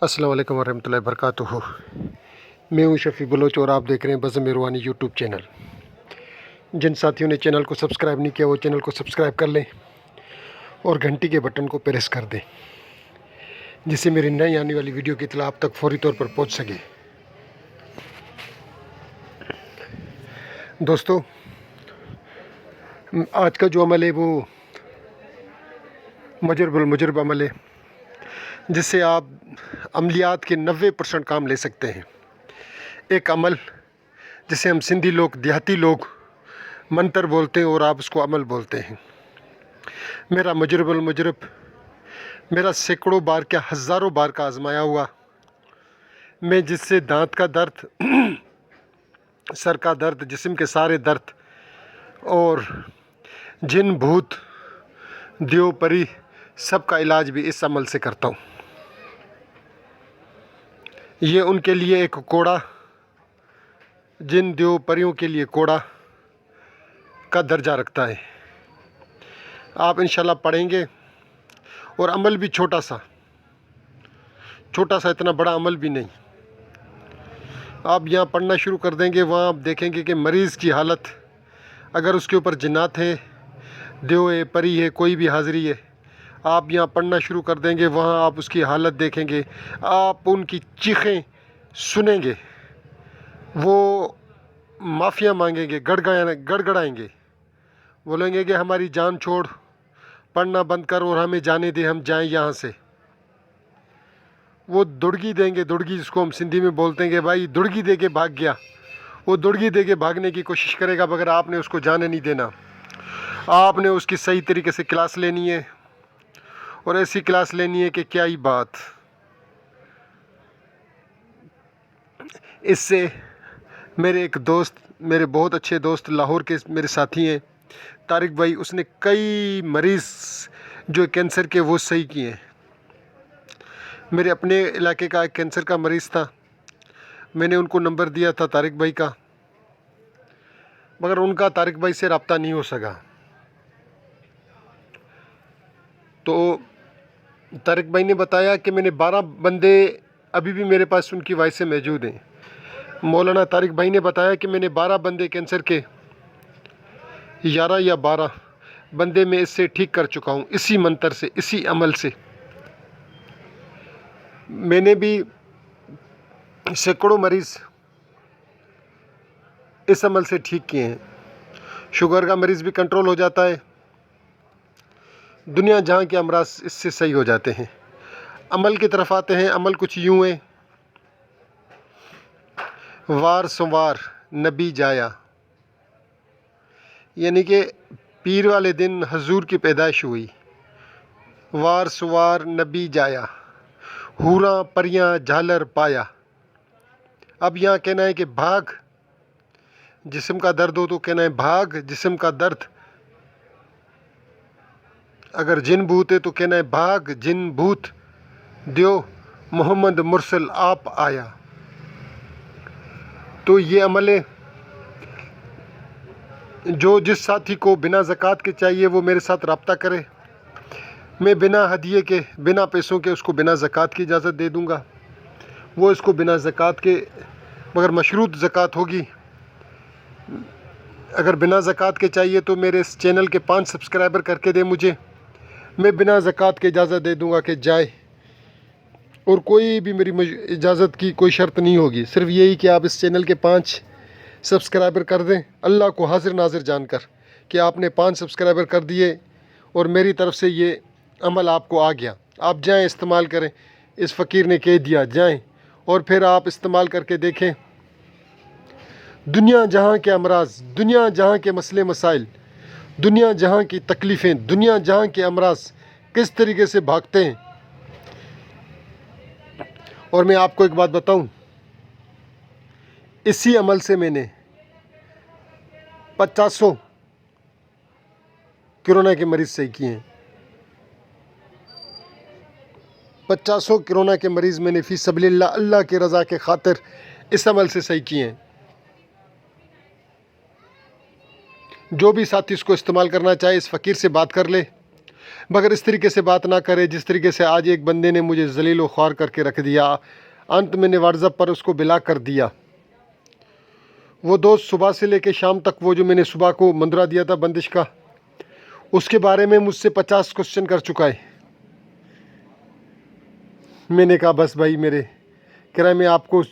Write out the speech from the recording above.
अस्सलाम वालेकुम वरहमतुल्लाहि वबरकातुहू। मैं हूं शफ़ी बलोच और आप देख रहे हैं बज़म मेहरबानी यूट्यूब चैनल। जिन साथियों ने चैनल को सब्सक्राइब नहीं किया वो चैनल को सब्सक्राइब कर लें और घंटी के बटन को प्रेस कर दें, जिससे मेरी नई आने वाली वीडियो की इत्तला आप तक फौरी तौर पर पहुंच सके। दोस्तों, आज का जो अमल है वो मुजरब अमल है, जिससे आप अमलियात के 90% काम ले सकते हैं। एक अमल जिसे हम सिंधी लोग, देहाती लोग मंतर बोलते हैं और आप उसको अमल बोलते हैं। मेरा मुजरब मेरा सैकड़ों बार क्या हज़ारों बार का आजमाया हुआ, मैं जिससे दांत का दर्द, सर का दर्द, जिस्म के सारे दर्द और जिन भूत देव परी सब का इलाज भी इस अमल से करता हूँ। ये उनके लिए एक कोड़ा, जिन देव परियों के लिए कोड़ा का दर्जा रखता है। आप इंशाल्लाह पढ़ेंगे और अमल भी छोटा सा, इतना बड़ा अमल भी नहीं। आप यहाँ पढ़ना शुरू कर देंगे, वहाँ आप देखेंगे कि मरीज़ की हालत, अगर उसके ऊपर जिन्नात है, देव है, परी है, कोई भी हाज़िरी है, आप यहाँ पढ़ना शुरू कर देंगे, वहाँ आप उसकी हालत देखेंगे, आप उनकी चीखें सुनेंगे, वो माफ़िया मांगेंगे, गड़गड़ाएंगे, बोलेंगे कि हमारी जान छोड़, पढ़ना बंद कर और हमें जाने दे, हम जाएं यहाँ से। वो दुड़गी देंगे, दुड़गी जिसको हम सिंधी में बोलते हैं कि भाई दुड़गी दे के भाग गया, वो दुड़गी दे के भागने की कोशिश करेगा, मगर आपने उसको जाने नहीं देना। आपने उसकी सही तरीके से क्लास लेनी है और ऐसी क्लास लेनी है कि क्या ही बात। इससे मेरे एक दोस्त, मेरे बहुत अच्छे दोस्त, लाहौर के मेरे साथी हैं, तारिक भाई, उसने कई मरीज़ जो कैंसर के वो सही किए हैं। मेरे अपने इलाके का एक कैंसर का मरीज़ था, मैंने उनको नंबर दिया था तारिक भाई का, मगर उनका तारिक भाई से रब्ता नहीं हो सका। तो तारिक भाई ने बताया कि मैंने 12 बंदे अभी भी मेरे पास उनकी वॉइस से मौजूद हैं। मौलाना तारिक भाई ने बताया कि मैंने 12 बंदे कैंसर के, 11 या 12 बंदे मैं इससे ठीक कर चुका हूँ, इसी मंतर से, इसी अमल से। मैंने भी सैकड़ों मरीज़ इस अमल से ठीक किए हैं। शुगर का मरीज़ भी कंट्रोल हो जाता है, दुनिया जहाँ के अमराज इससे सही हो जाते हैं। अमल की तरफ आते हैं। अमल कुछ यूँ है, वार संवार नबी जाया, यानी कि पीर वाले दिन हजूर की पैदाइश हुई। वार सवार नबी जाया, हूरा परियां झालर पाया। अब यहाँ कहना है कि भाग, जिस्म का दर्द हो तो कहना है भाग जिस्म का दर्द। अगर जिन भूत है तो कहना है भाग जिन भूत, देव मोहम्मद मुरसल आप आया। तो ये अमल है। जो जिस साथी को बिना ज़कात के चाहिए वो मेरे साथ रब्ता करे, मैं बिना हदिये के, बिना पैसों के उसको बिना ज़कात की इजाज़त दे दूँगा। वो इसको बिना ज़कात के, मगर मशरूत ज़कात होगी। अगर बिना ज़कात के चाहिए तो मेरे इस चैनल के 5 सब्सक्राइबर करके दे मुझे, मैं बिना ज़कात के इजाज़त दे दूँगा कि जाए। और कोई भी मेरी इजाज़त की कोई शर्त नहीं होगी, सिर्फ यही कि आप इस चैनल के 5 सब्सक्राइबर कर दें, अल्लाह को हाजिर नाजिर जानकर कि आपने 5 सब्सक्राइबर कर दिए और मेरी तरफ़ से ये अमल आपको आ गया। आप जाएं, इस्तेमाल करें। इस फ़कीर ने कह दिया, जाएं और फिर आप इस्तेमाल करके देखें। दुनिया जहाँ के अमराज, दुनिया जहाँ के मसले मसाइल, दुनिया जहाँ की तकलीफ़ें, दुनिया जहाँ के अमराज किस तरीके से भागते हैं। और मैं आपको एक बात बताऊं, इसी अमल से मैंने 50 कोरोना के मरीज़ सही किए हैं। 50 कोरोना के मरीज़ मैंने फ़ी सबलिल्लाह, अल्लाह के रज़ा के खातिर इस अमल से सही किए हैं। जो भी साथी इसको इस्तेमाल करना चाहे, इस फ़कीर से बात कर ले। मगर इस तरीके से बात ना करे जिस तरीके से आज एक बंदे ने मुझे जलील व ख्वार करके रख दिया। अंत मैंने व्हाट्सएप पर उसको ब्लॉक कर दिया। वो दोस्त सुबह से लेकर शाम तक, वो जो मैंने सुबह को मंदरा दिया था बंदिश का, उसके बारे में मुझसे 50 क्वेश्चन कर चुका है। मैंने कहा बस भाई, मेरे कह रहा है मैं आपको